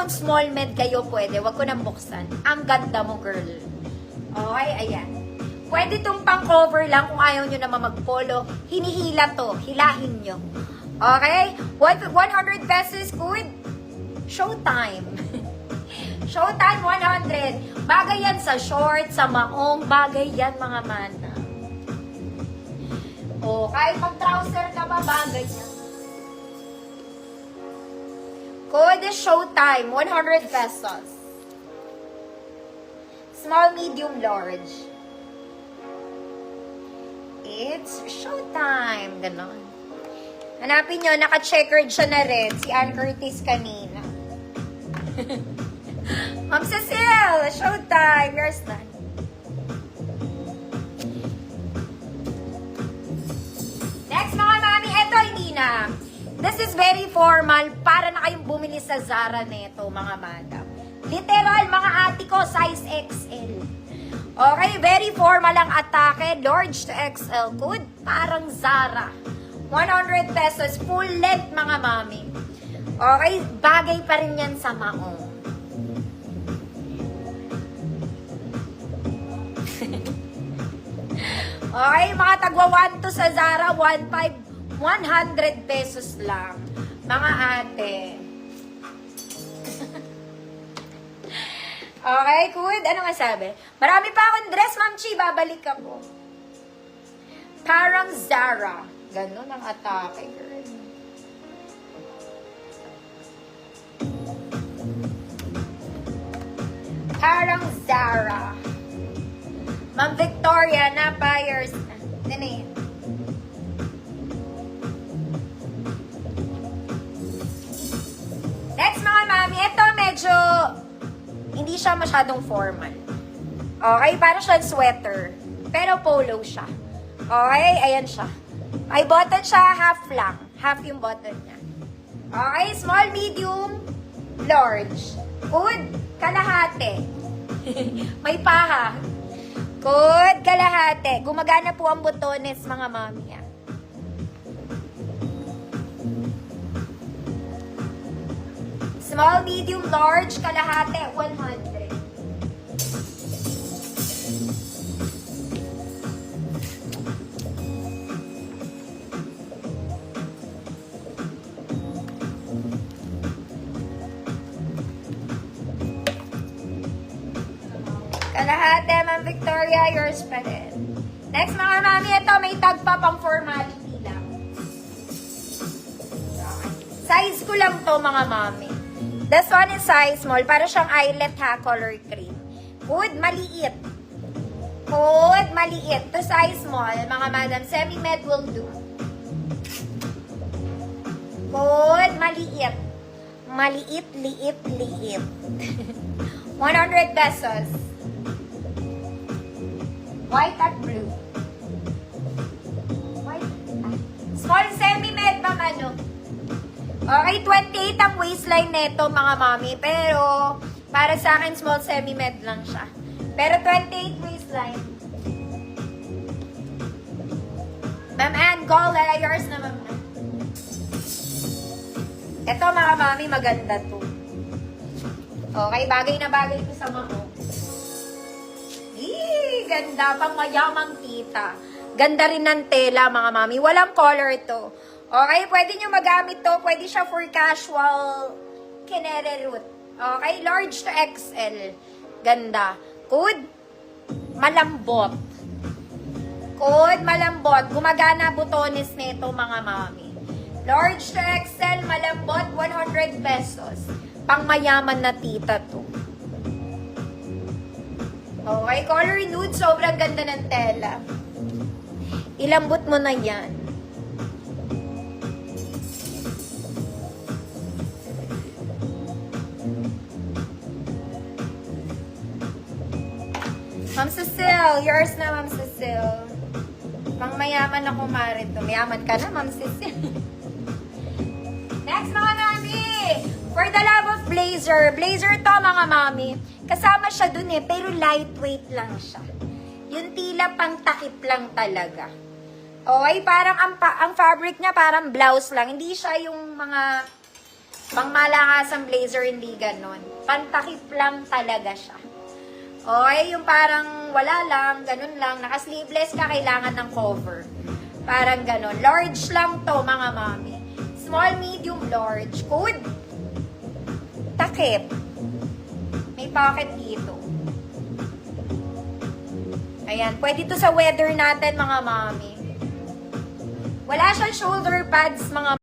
mag-small med kayo, pwede. Wag ko nang buksan. Ang ganda mo, girl. Okay, ayan. Pwede itong pang-cover lang kung ayaw nyo naman mag-polo. Hinihila to. Hilahin nyo. Okay? 100 pesos, good? Showtime. Showtime 100. Bagay yan sa short, sa maong. Bagay yan, mga mana. O, kahit mag-trouser ka ba, bagay yan. Code is Showtime, 100 pesos. Small, medium, large. It's Showtime. Ganon. Hanapin nyo, naka-checkered siya na rin. Si Ann Curtis kanina. Ma'am Cecile, Showtime. Yours na. Next, mga mami, eto hindi na. This is very formal. Para na kayong bumili sa Zara neto, mga madam. Literal, mga ate ko, size XL. Okay, very formal ang atake. Large to XL. Good. Parang Zara. 100 pesos. Full length, mga mami. Okay, bagay pa rin yan sa maong. Okay, mga tagwa 1 to sa Zara, 1.5, 100 pesos lang. Mga ate. Okay, good. Ano nga sabi? Marami pa akong dress, Ma'am Chi. Babalik ako. Parang Zara. Ganon ang atake, girl. Parang Zara. Ma'am Victoria, na buyers. Nene. Next, mga mami. Ito medyo hindi siya masyadong formal. Okay, parang siya sweater. Pero polo siya. Okay, ayan siya. May button siya, half lang. Half yung button niya. Okay, small, medium, large. Good, kalahati. May paha. Good, kalahati. Gumagana po ang butones, mga mami. Small, medium, large, kalahati, 100. Kalahati, Ma'am Victoria, yours pa rin. Next, mga mami, ito may tag pa pang formality lang. Size ko lang to, mga mami. This one is size small. Para siyang eyelet ha, color cream. Good, maliit. Good, maliit. To size small, mga madam. Semi-med will do. Good, maliit. Maliit, liit, liit. 100 pesos. White at blue. White. Small semi-med, mga ano. Okay, 28 ang waistline neto, mga mami. Pero, para sa akin, small semi-med lang siya. Pero 28 waistline. Ma'am Ann, gold, yours na, ma'am. Ito, mga mami, maganda to. Okay, bagay na bagay to sa mako. Ganda, pang mayamang tita. Ganda rin ng tela, mga mami. Walang color to. Okay, pwede nyo magamit to. Pwede siya for casual kinererut. Okay, large to XL. Ganda. Good. Malambot. Good, malambot. Gumagana butones nito, mga mami. Large to XL, malambot, 100 pesos. Pang mayaman na tita to. Okay, color nude. Sobrang ganda ng tela. Ilambot mo na yan. Ma'am Cecile, yours na, Ma'am Cecile. Pang mayaman ako, marito. Mayaman ka na, Ma'am Cecile. Next, mga mami. For the love of blazer. Blazer to, mga mami. Kasama siya dun eh, pero lightweight lang siya. Yung tila pang takip lang talaga. Okay, parang ang fabric niya parang blouse lang. Hindi siya yung mga Pang malakasang blazer, hindi ganon. Pantakip lang talaga siya. Okay, yung parang wala lang, ganun lang. Naka-sleeveless ka, kailangan ng cover. Parang ganon. Large lang to, mga mami. Small, medium, large. Code. Takip. May pocket dito. Ayan, pwede to sa weather natin, mga mami. Wala siyang shoulder pads, mga